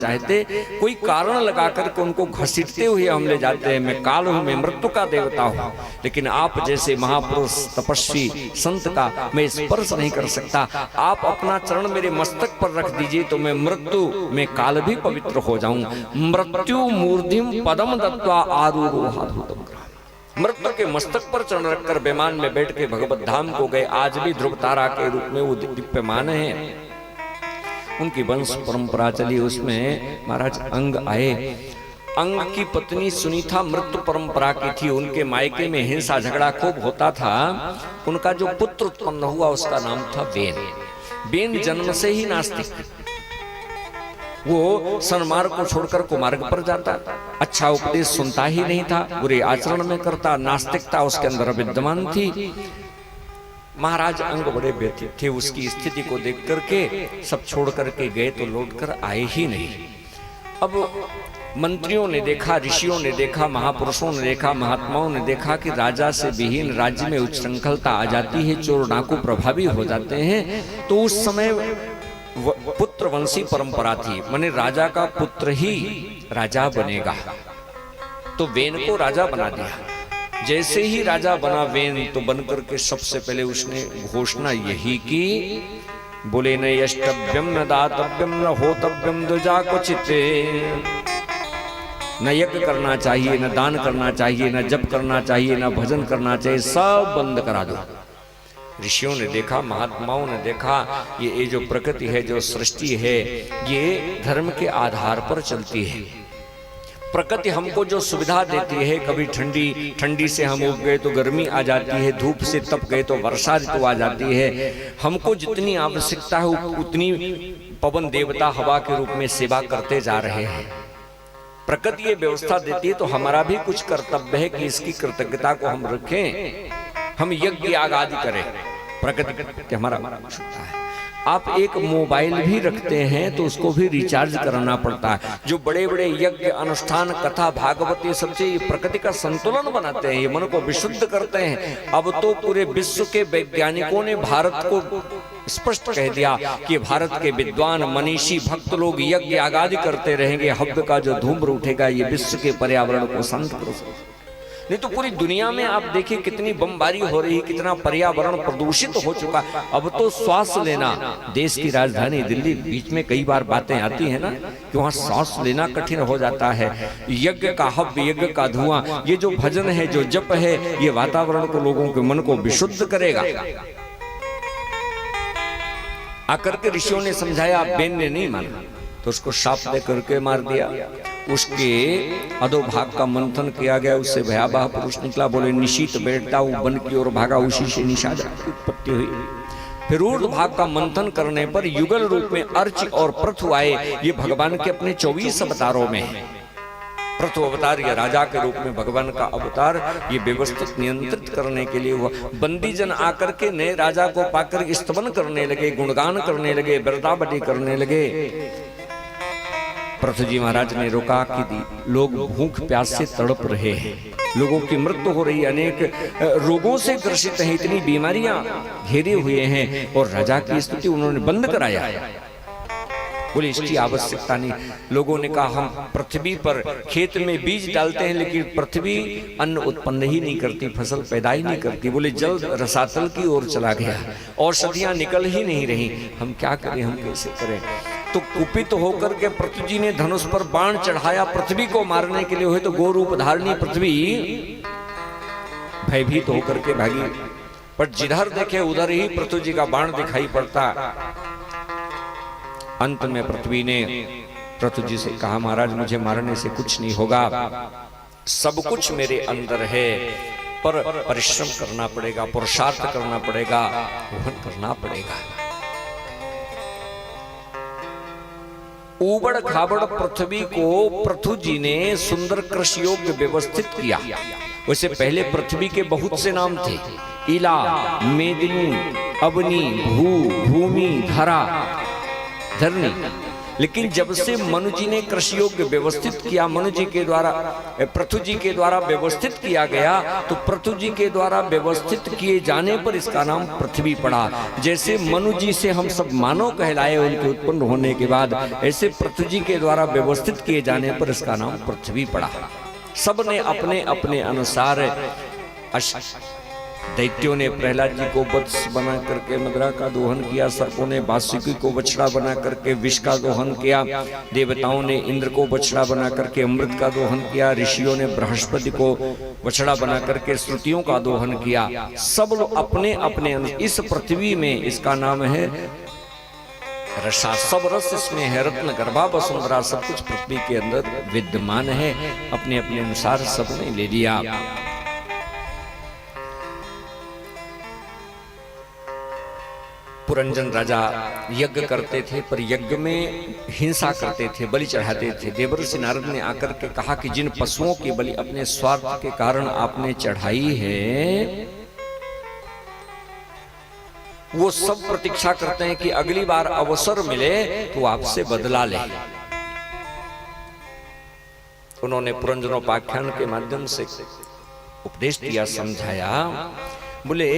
चाहते, कोई कारण लगा करके उनको घसीटते हुए हम ले जाते हैं। मैं काल हूं, मैं मृत्यु का देवता हूं, लेकिन आप जैसे महापुरुष तपस्वी संत का मैं स्पर्श नहीं कर सकता। आप अपना चरण मेरे मस्तक पर रख दीजिए तो मैं मृत्यु में काल भी पवित्र हो जाऊं। मृत्यु मूर्धिम पदम दत्वा आरूढ़, मृत्यु के मस्तक पर चरण रखकर विमान में बैठ के भगवत धाम को गए। आज भी ध्रुव तारा के रूप में वो दिव्यमान है। उनकी वंश परंपरा चली, उसमें महाराज अंग आए। अंग की पत्नी सुनीता मृत्यु परंपरा की थी। उनके मायके में हिंसा झगड़ा खूब होता था। उनका जो पुत्र उत्पन्न हुआ उसका नाम था वेन। वेन जन्म से ही नास्तिक, वो सन्मार्ग को छोड़कर कुमार्ग पर जाता, अच्छा उपदेश सुनता ही नहीं था, बुरे आचरण में करता, नास्तिकता उसके अंदर विद्यमान थी। महाराज अंग बड़े व्यथित थे। उसकी स्थिति को देख करके सब छोड़ करके गए तो लौट कर आए ही नहीं। अब मंत्रियों ने देखा, ऋषियों ने देखा, महापुरुषों ने देखा, महात्माओं ने देखा कि राजा से विहीन राज्य में उच्छृंखलता आ जाती है, चोर डाकू प्रभावी हो जाते हैं। तो उस समय पुत्र वंशी परंपरा थी, माने राजा का पुत्र ही राजा बनेगा। तो वेन को राजा बना दिया। जैसे ही राजा बना वेन, तो बनकर के सबसे पहले उसने घोषणा यही की, बोले न यष्टव्यम न दातव्यम न होतव्यम द्विजा क्वचित्, न यज्ञ करना चाहिए, न दान करना चाहिए, न जप करना चाहिए, न भजन करना चाहिए, सब बंद करा दो। ऋषियों ने देखा, महात्माओं ने देखा, ये जो प्रकृति है, जो सृष्टि है, ये धर्म के आधार पर चलती है। प्रकृति हमको जो सुविधा देती है, कभी ठंडी से हम उग गए तो गर्मी आ जाती है, धूप से तप गए तो वर्षा ऋतु आ जाती है। हमको जितनी आवश्यकता है उतनी पवन देवता हवा के रूप में सेवा करते जा रहे हैं। प्रकृति ये व्यवस्था देती है, तो हमारा भी कुछ कर्तव्य है कि इसकी कृतज्ञता को हम रखें, हम यज्ञ याग आदि करें। प्रकृति हमारा आवश्यकता है। आप एक मोबाइल भी रखते हैं तो उसको भी रिचार्ज कराना पड़ता है। जो बड़े बड़े यज्ञ अनुष्ठान कथा भागवत ये सबसे ये प्रकृति का संतुलन बनाते हैं, ये मन को विशुद्ध करते हैं। अब तो पूरे विश्व के वैज्ञानिकों ने भारत को स्पष्ट कह दिया कि भारत के विद्वान मनीषी भक्त लोग यज्ञ आगादि करते रहेंगे, हव्य का जो धूम्र उठेगा ये विश्व के पर्यावरण को शांत कर सकता। नहीं तो पूरी दुनिया में आप देखिए कितनी बमबारी हो रही है, कितना पर्यावरण प्रदूषित हो चुका। अब तो श्वास लेना, देश की राजधानी दिल्ली, बीच में कई बार बातें आती है ना कि वहां श्वास लेना कठिन हो जाता है। यज्ञ का हव्य, यज्ञ का धुआं, ये जो भजन है, जो जप है, ये वातावरण को, लोगों के मन को विशुद्ध करेगा। आकर के ऋषियों ने समझाया, बेन ने नहीं माना तो उसको शाप दे करके मार दिया। उसके अधोभाग का मंथन किया गया, उससे भयावह पुरुष निकला। बोले निशीत बैठता वो वन की ओर भागा, उसी से निषाद उत्पत्ति हुई। फिर ऊर्ध्व भाग का मंथन करने पर युगल रूप में अर्च और पृथु आए। ये भगवान के अपने 24 अवतारों में है। पृथु अवतार या राजा के रूप में भगवान का अवतार, ये व्यवस्थित नियंत्रित करने के लिए हुआ। बंदी जन आकर के नए राजा को पाकर स्तवन करने लगे, गुणगान करने लगे, बिरदावटी करने लगे। पृथु जी महाराज ने रोका कि लोग भूख प्यास से तड़प रहे हैं, लोगों की मृत्यु हो रही है, अनेक रोगों से ग्रसित हैं, इतनी बीमारियां घेरे हुए हैं, और राजा की स्थिति उन्होंने बंद कराया। बोले इसकी आवश्यकता नहीं। लोगों ने कहा हम पृथ्वी पर खेत में बीज डालते हैं, लेकिन पृथ्वी अन्न उत्पन्न ही नहीं करती, फसल पैदा ही नहीं करती। बोले जल रसातल की ओर चला गया, औषधियां निकल ही नहीं रही, हम क्या करें, हम कैसे करें। तो कुपित होकर के पृथ्वी जी ने धनुष पर बाण चढ़ाया पृथ्वी को मारने के लिए। हुए तो गो रूप धारणी पृथ्वी भयभीत होकर के भागी, पर जिधर देखे उधर ही पृथ्वी जी का बाण दिखाई पड़ता। अंत में पृथ्वी ने पृथ्वी जी से कहा, महाराज मुझे मारने से कुछ नहीं होगा, सब कुछ मेरे अंदर है, पर परिश्रम करना पड़ेगा, पुरुषार्थ करना पड़ेगा, वहन करना पड़ेगा। उबड़ खाबड़ पृथ्वी को पृथु जी ने सुंदर कृषि योग्य व्यवस्थित किया। वैसे पहले पृथ्वी के बहुत से नाम थे, इला, मेदिनी, अवनी, भू, भूमि, धरा, धरणी। लेकिन जब से मनु जी ने कृषि योग्य व्यवस्थित किया, मनु जी के द्वारा, पृथु जी के द्वारा व्यवस्थित किया गया, तो पृथु जी के द्वारा व्यवस्थित किए जाने पर इसका नाम पृथ्वी पड़ा। जैसे मनु जी से हम सब मानव कहलाए उनके उत्पन्न होने के बाद, ऐसे पृथु जी के द्वारा व्यवस्थित किए जाने पर इसका नाम पृथ्वी पड़ा। सब ने अपने अपने अनुसार, दैत्यों ने प्रहलाद जी को वत्स बना करके मदरा का दोहन किया, सर्पों ने वासुकी को बछड़ा बना करके विष का दोहन किया, देवताओं ने इंद्र को बछड़ा बना करके अमृत का दोहन किया, ऋषियों ने बृहस्पति को बछड़ा बना करके श्रुतियों का दोहन किया। सब लोग अपने अपने इस पृथ्वी में, इसका नाम है रसा, सब रस इसमें है, रत्न गर्भा वसुंधरा, सब कुछ पृथ्वी के अंदर विद्यमान है। अपने अपने अनुसार सबने ले लिया। पुरंजन राजा यज्ञ करते थे, पर यज्ञ में हिंसा करते थे, बलि चढ़ाते थे। देवर्षि नारद ने आकर के कहा कि जिन पशुओं की बलि अपने स्वार्थ के कारण आपने चढ़ाई है, वो सब प्रतीक्षा करते हैं कि अगली बार अवसर मिले तो आपसे बदला ले। उन्होंने पुरंजनोपाख्यान के माध्यम से उपदेश दिया, समझाया। बोले